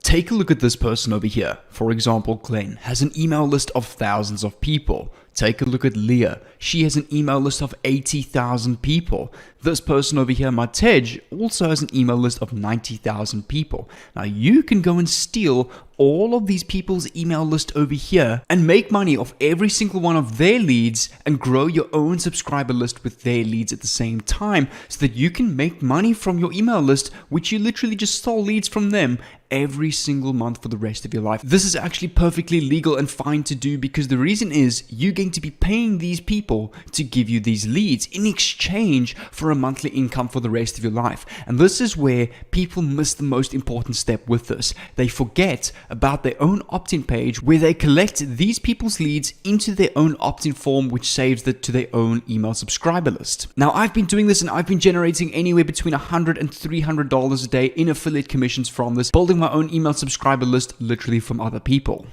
take a look at this person over here. For example, Glenn has an email list of thousands of people. Take a look at Leah. She has an email list of 80,000 people. This person over here, Matej, also has an email list of 90,000 people. Now you can go and steal all of these people's email list over here and make money off every single one of their leads and grow your own subscriber list with their leads at the same time so that you can make money from your email list, which you literally just stole leads from them every single month for the rest of your life. This is actually perfectly legal and fine to do because the reason is you're going to be paying these people to give you these leads in exchange for a monthly income for the rest of your life. And this is where people miss the most important step with this. They forget about their own opt-in page where they collect these people's leads into their own opt-in form, which saves it to their own email subscriber list. Now, I've been doing this and I've been generating anywhere between $100 and $300 a day in affiliate commissions from this, building my own email subscriber list literally from other people.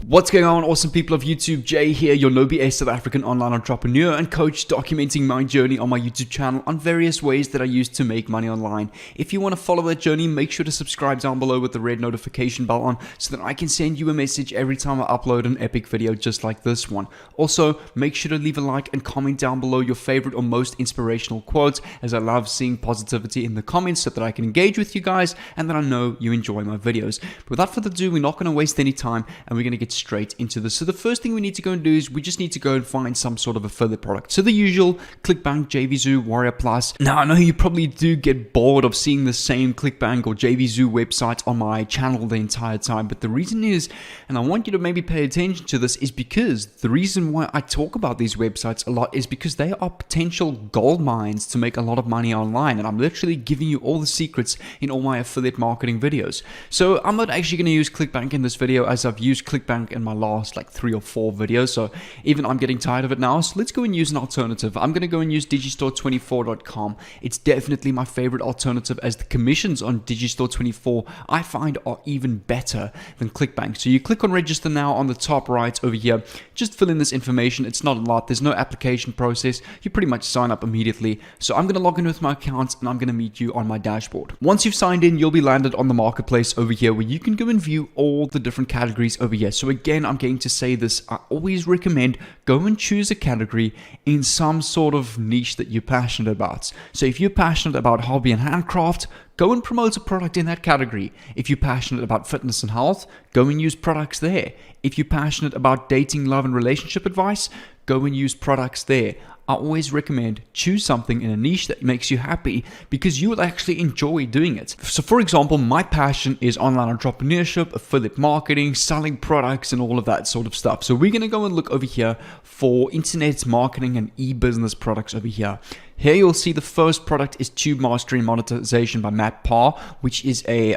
What's going on, awesome people of YouTube? Jay here, your no BS South African online entrepreneur and coach, documenting my journey on my YouTube channel on various ways that I use to make money online. If you want to follow that journey, make sure to subscribe down below with the red notification bell on so that I can send you a message every time I upload an epic video just like this one. Also, make sure to leave a like and comment down below your favorite or most inspirational quotes, as I love seeing positivity in the comments so that I can engage with you guys and that I know you enjoy my videos. But without further ado, we're not going to waste any time and we're going to get straight into this. So the first thing we need to go and do is we just need to go and find some sort of affiliate product. So the usual ClickBank, JVZoo, Warrior Plus. Now I know you probably do get bored of seeing the same ClickBank or JVZoo website on my channel the entire time, but the reason is, and I want you to maybe pay attention to this, is because the reason why I talk about these websites a lot is because they are potential gold mines to make a lot of money online, and I'm literally giving you all the secrets in all my affiliate marketing videos. So I'm not actually going to use ClickBank in this video, as I've used ClickBank in my last like 3 or 4 videos, so even I'm getting tired of it now. So let's go and use an alternative. I'm going to go and use digistore24.com. It's definitely my favorite alternative, as the commissions on Digistore24 I find are even better than ClickBank. So you click on register now on the top right over here, just fill in this information. It's not a lot, there's no application process, you pretty much sign up immediately. So I'm going to log in with my account and I'm going to meet you on my dashboard. Once you've signed in, you'll be landed on the marketplace over here where you can go and view all the different categories over here. So again, I'm going to say this, I always recommend go and choose a category in some sort of niche that you're passionate about. So if you're passionate about hobby and handcraft, go and promote a product in that category. If you're passionate about fitness and health, go and use products there. If you're passionate about dating, love, and relationship advice, go and use products there. I always recommend choose something in a niche that makes you happy because you will actually enjoy doing it. So for example, my passion is online entrepreneurship, affiliate marketing, selling products, and all of that sort of stuff. So we're going to go and look over here for internet marketing and e-business products over here. Here you'll see the first product is Tube Mastery and Monetization by Matt Parr, which is a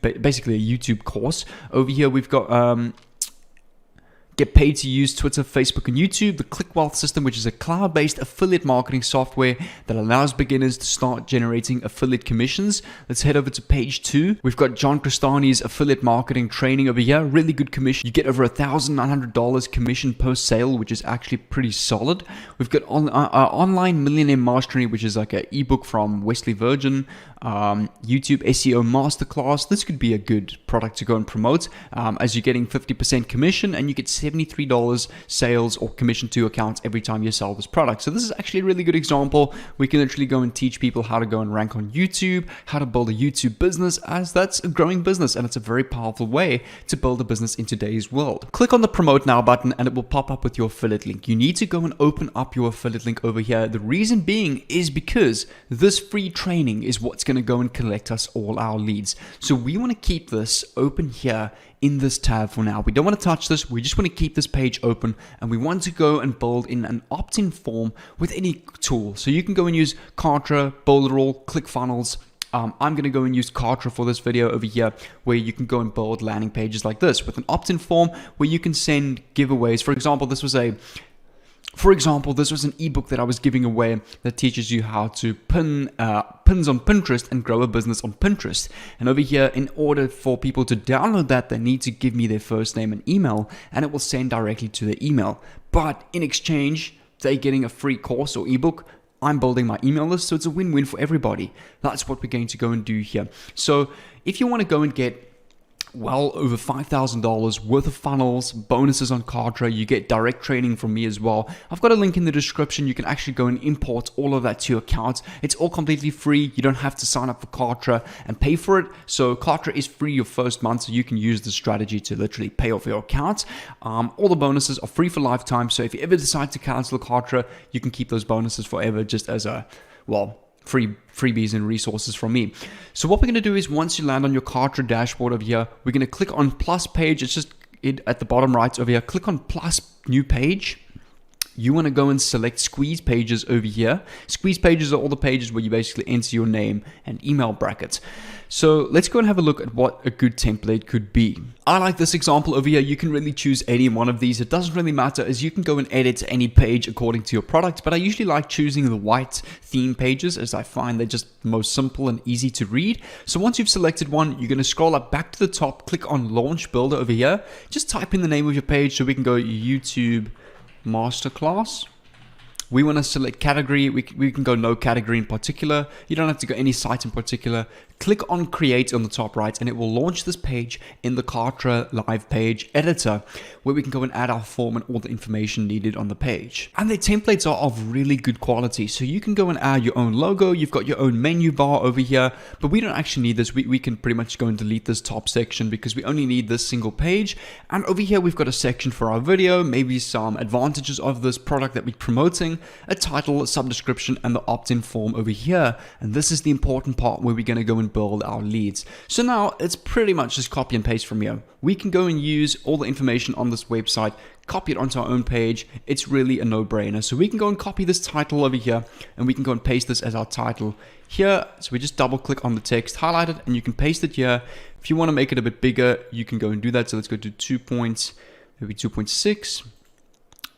basically a YouTube course. Over here we've got get paid to use Twitter, Facebook, and YouTube. The ClickWealth system, which is a cloud-based affiliate marketing software that allows beginners to start generating affiliate commissions. Let's head over to page 2. We've got John Crestani's affiliate marketing training over here. Really good commission. You get over $1,900 commission per sale, which is actually pretty solid. We've got Online Millionaire Mastery, which is like an ebook from Wesley Virgin. YouTube SEO Masterclass. This could be a good product to go and promote, as you're getting 50% commission and you get $73 sales or commission to your account every time you sell this product. So this is actually a really good example. We can literally go and teach people how to go and rank on YouTube, how to build a YouTube business, as that's a growing business and it's a very powerful way to build a business in today's world. Click on the promote now button and it will pop up with your affiliate link. You need to go and open up your affiliate link over here. The reason being is because this free training is what's going to go and collect us all our leads. So we want to keep this open here in this tab for now. We don't want to touch this. We just want to keep this page open and we want to go and build in an opt-in form with any tool. So you can go and use Kartra, Builderall, ClickFunnels. I'm going to go and use Kartra for this video over here, where you can go and build landing pages like this with an opt-in form where you can send giveaways. For example, this was an ebook that I was giving away that teaches you how to pin pins on Pinterest and grow a business on Pinterest. And over here, in order for people to download that, they need to give me their first name and email, and it will send directly to their email. But in exchange, they're getting a free course or ebook. I'm building my email list, so it's a win-win for everybody. That's what we're going to go and do here. So if you want to go and get well over $5,000 worth of funnels, bonuses on Kartra, you get direct training from me as well. I've got a link in the description. You can actually go and import all of that to your account. It's all completely free. You don't have to sign up for Kartra and pay for it. So Kartra is free your first month, so you can use the strategy to literally pay off your account. All the bonuses are free for lifetime. So if you ever decide to cancel Kartra, you can keep those bonuses forever, just as a, well, freebies and resources from me. So what we're going to do is, once you land on your Kartra dashboard over here, we're going to click on plus page. It's just at the bottom right over here. Click on plus new page. You want to go and select squeeze pages over here. Squeeze pages are all the pages where you basically enter your name and email brackets. So let's go and have a look at what a good template could be. I like this example over here. You can really choose any one of these. It doesn't really matter, as you can go and edit any page according to your product, but I usually like choosing the white theme pages, as I find they're just most simple and easy to read. So once you've selected one, you're going to scroll up back to the top, click on Launch Builder over here. Just type in the name of your page, so we can go YouTube Masterclass. We want to select category. We can go no category in particular. You don't have to go any site in particular. Click on create on the top right, and it will launch this page in the Kartra live page editor, where we can go and add our form and all the information needed on the page. And the templates are of really good quality, so you can go and add your own logo. You've got your own menu bar over here, but we don't actually need this. We can pretty much go and delete this top section because we only need this single page. And over here we've got a section for our video, maybe some advantages of this product that we're promoting, a title, a subdescription, and the opt-in form over here. And this is the important part where we're going to go and build our leads. So now it's pretty much just copy and paste from here. We can go and use all the information on this website, copy it onto our own page. It's really a no-brainer. So we can go and copy this title over here, and we can go and paste this as our title here. So we just double click on the text, highlight it, and you can paste it here. If you want to make it a bit bigger, you can go and do that. So let's go to maybe 2.6.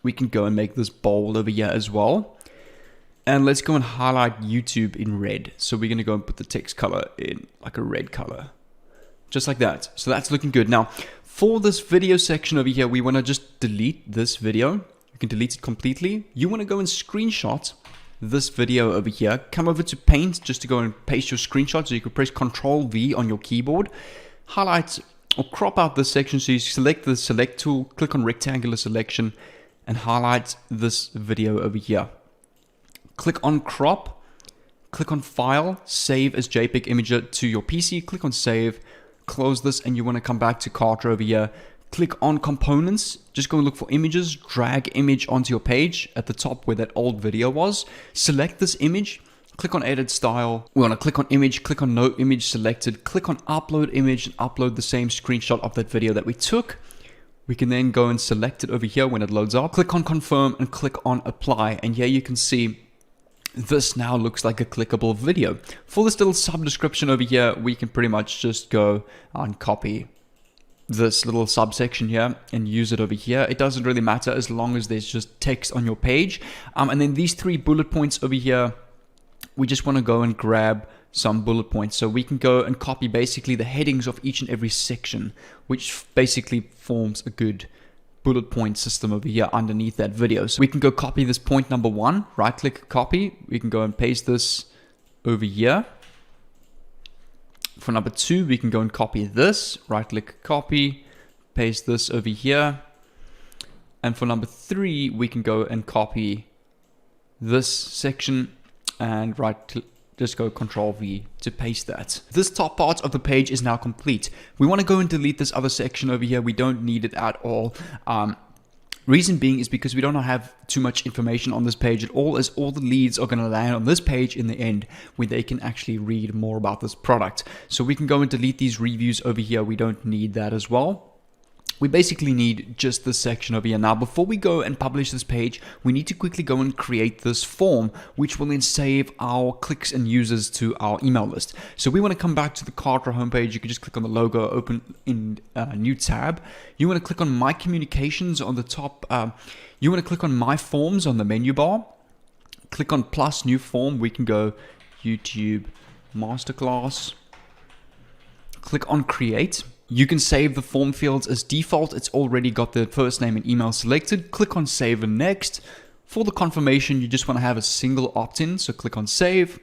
We can go and make this bold over here as well. And let's go and highlight YouTube in red. So we're going to go and put the text color in like a red color, just like that. So that's looking good. Now for this video section over here, we want to just delete this video. You can delete it completely. You want to go and screenshot this video over here. Come over to Paint just to go and paste your screenshot. So you can press Ctrl V on your keyboard, highlight or crop out this section. So you select the select tool, click on rectangular selection, and highlight this video over here. Click on crop, click on file, save as JPEG image to your PC, click on save, close this, and you want to come back to Kartra over here. Click on components, just go and look for images, drag image onto your page at the top where that old video was. Select this image, click on edit style. We want to click on image, click on no image selected, click on upload image, and upload the same screenshot of that video that we took. We can then go and select it over here when it loads up. Click on confirm and click on apply. And here you can see this now looks like a clickable video. For this little subdescription over here, we can pretty much just go and copy this little subsection here and use it over here. It doesn't really matter as long as there's just text on your page. And then these 3 bullet points over here, we just want to go and grab some bullet points. So we can go and copy basically the headings of each and every section, which basically forms a good bullet point system over here underneath that video. So we can go copy this point number 1, right click copy. We can go and paste this over here. For number 2, we can go and copy this, right click copy, paste this over here. And for number 3, we can go and copy this section and just go Control V to paste that. This top part of the page is now complete. We want to go and delete this other section over here. We don't need it at all. Reason being is because we don't have too much information on this page at all, as all the leads are going to land on this page in the end where they can actually read more about this product. So we can go and delete these reviews over here. We don't need that as well. We basically need just this section over here. Now, before we go and publish this page, we need to quickly go and create this form, which will then save our clicks and users to our email list. So we want to come back to the Kartra homepage. You can just click on the logo, open in a new tab. You want to click on My Communications on the top. You want to click on My Forms on the menu bar. Click on plus new form. We can go YouTube Masterclass. Click on Create. You can save the form fields as default. It's already got the first name and email selected. Click on Save and Next. For the confirmation, you just want to have a single opt-in, so click on save.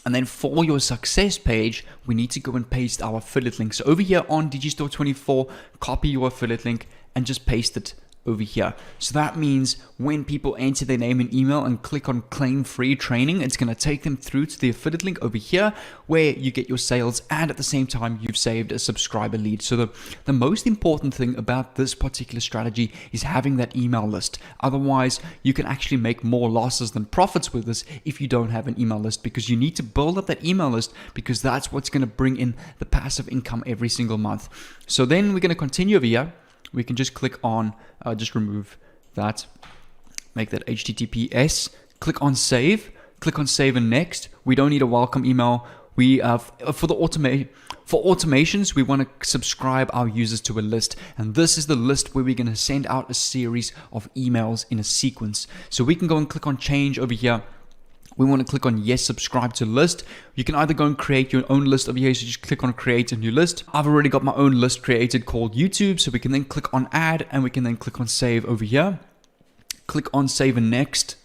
And then for your success page, we need to go and paste our affiliate link. So over here on Digistore24, copy your affiliate link and just paste it over here. So that means when people enter their name and email and click on claim free training, it's going to take them through to the affiliate link over here where you get your sales, and at the same time you've saved a subscriber lead. So the most important thing about this particular strategy is having that email list. Otherwise you can actually make more losses than profits with this if you don't have an email list, because you need to build up that email list, because that's what's going to bring in the passive income every single month. So then we're going to continue over here. We can just click on, just remove that, make that HTTPS, click on save and next. We don't need a welcome email. We for automations, we want to subscribe our users to a list, and this is the list where we're going to send out a series of emails in a sequence. So we can go and click on change over here. We want to click on yes, subscribe to list. You can either go and create your own list over here, so just click on create a new list. I've already got my own list created called YouTube, so we can then click on add, and we can then click on save over here. Click on save and next.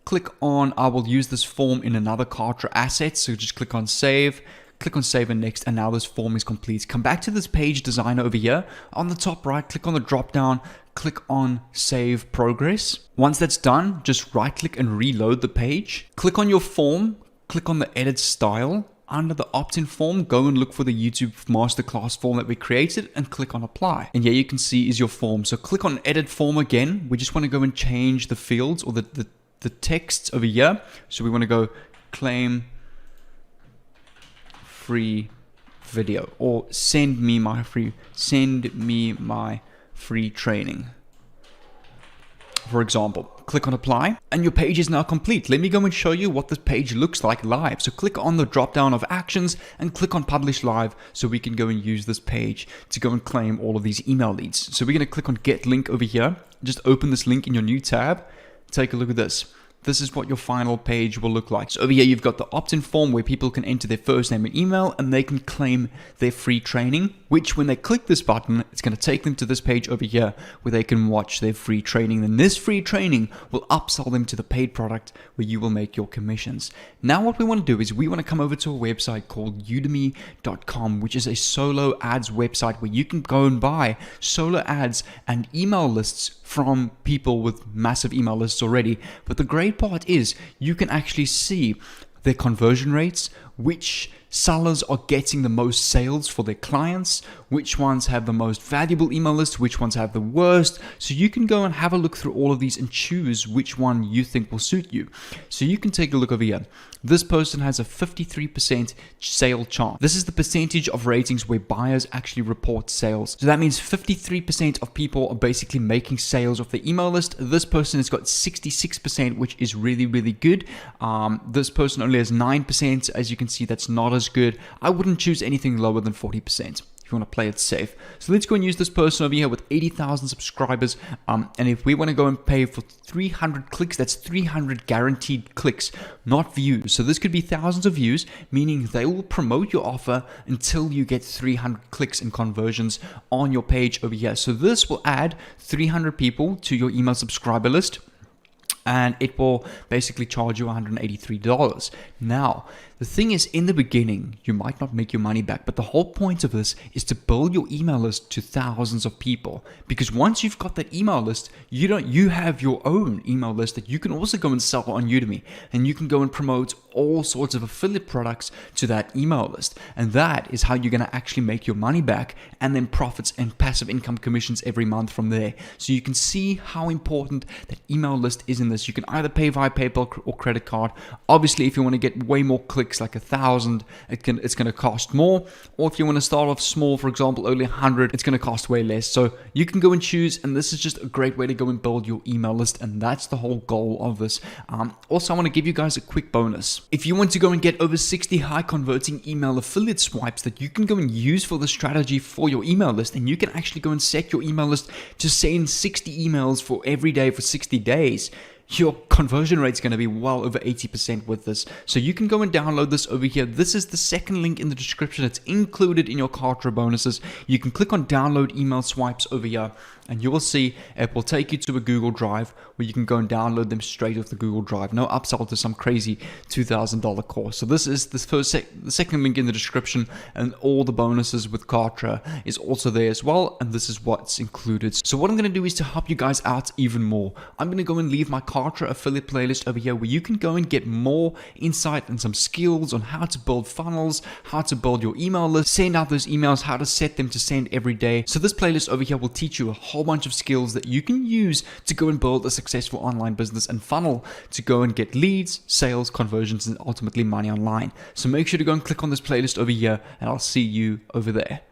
Click on I will use this form in another Kartra asset, so just click on save and next, and now this form is complete. Come back to this page designer over here. On the top right, click on the drop down, click on save progress. Once that's done, just right click and reload the page. Click on your form, click on the edit style. Under the opt-in form, go and look for the YouTube masterclass form that we created and click on apply. And here you can see is your form. So click on edit form again. We just want to go and change the fields or the text over here. So we want to go claim free video, or send me my free training, for example. Click on apply and your page is now complete. Let me go and show you what this page looks like live. So click on the drop down of actions and click on publish live, so we can go and use this page to go and claim all of these email leads. So we're going to click on get link over here. Just open this link in your new tab. Take a look at this. This is what your final page will look like. So over here, you've got the opt-in form where people can enter their first name and email, and they can claim their free training, which when they click this button, it's going to take them to this page over here where they can watch their free training. And this free training will upsell them to the paid product where you will make your commissions. Now, what we want to do is we want to come over to a website called udemy.com, which is a solo ads website where you can go and buy solo ads and email lists from people with massive email lists already. But the great part is you can actually see their conversion rates, which sellers are getting the most sales for their clients, which ones have the most valuable email list, which ones have the worst. So you can go and have a look through all of these and choose which one you think will suit you. So you can take a look over here. This person has a 53% sale chance. This is the percentage of ratings where buyers actually report sales. So that means 53% of people are basically making sales off the email list. This person has got 66%, which is really, really good. This person only has 9%. As you can see, that's not as good. I wouldn't choose anything lower than 40%. You want to play it safe. So let's go and use this person over here with 80,000 subscribers. And if we want to go and pay for 300 clicks, that's 300 guaranteed clicks, not views. So this could be thousands of views, meaning they will promote your offer until you get 300 clicks and conversions on your page over here. So this will add 300 people to your email subscriber list, and it will basically charge you $183. Now, the thing is, in the beginning, you might not make your money back, but the whole point of this is to build your email list to thousands of people. Because once you've got that email list, you have your own email list that you can also go and sell on Udemy, and you can go and promote all sorts of affiliate products to that email list. And that is how you're going to actually make your money back, and then profits and passive income commissions every month from there. So you can see how important that email list is in this. You can either pay via PayPal or credit card. Obviously, if you want to get way more clicks, like 1,000, it's going to cost more. Or if you want to start off small, for example, only 100, it's going to cost way less. So you can go and choose, and this is just a great way to go and build your email list, and that's the whole goal of this. Also, I want to give you guys a quick bonus. If you want to go and get over 60 high converting email affiliate swipes that you can go and use for the strategy for your email list, and you can actually go and set your email list to send 60 emails for every day for 60 days, you're conversion rate's going to be well over 80% with this. So you can go and download this over here. This is the second link in the description. It's included in your Kartra bonuses. You can click on download email swipes over here, and you will see it will take you to a Google Drive where you can go and download them straight off the Google Drive. No upsell to some crazy $2,000 course. So this is the second link in the description, and all the bonuses with Kartra is also there as well, and this is what's included. So what I'm going to do is to help you guys out even more. I'm going to go and leave my Kartra affiliate playlist over here where you can go and get more insight and some skills on how to build funnels, how to build your email list, send out those emails, how to set them to send every day. So this playlist over here will teach you a whole bunch of skills that you can use to go and build a successful online business and funnel to go and get leads, sales, conversions, and ultimately money online. So make sure to go and click on this playlist over here, and I'll see you over there.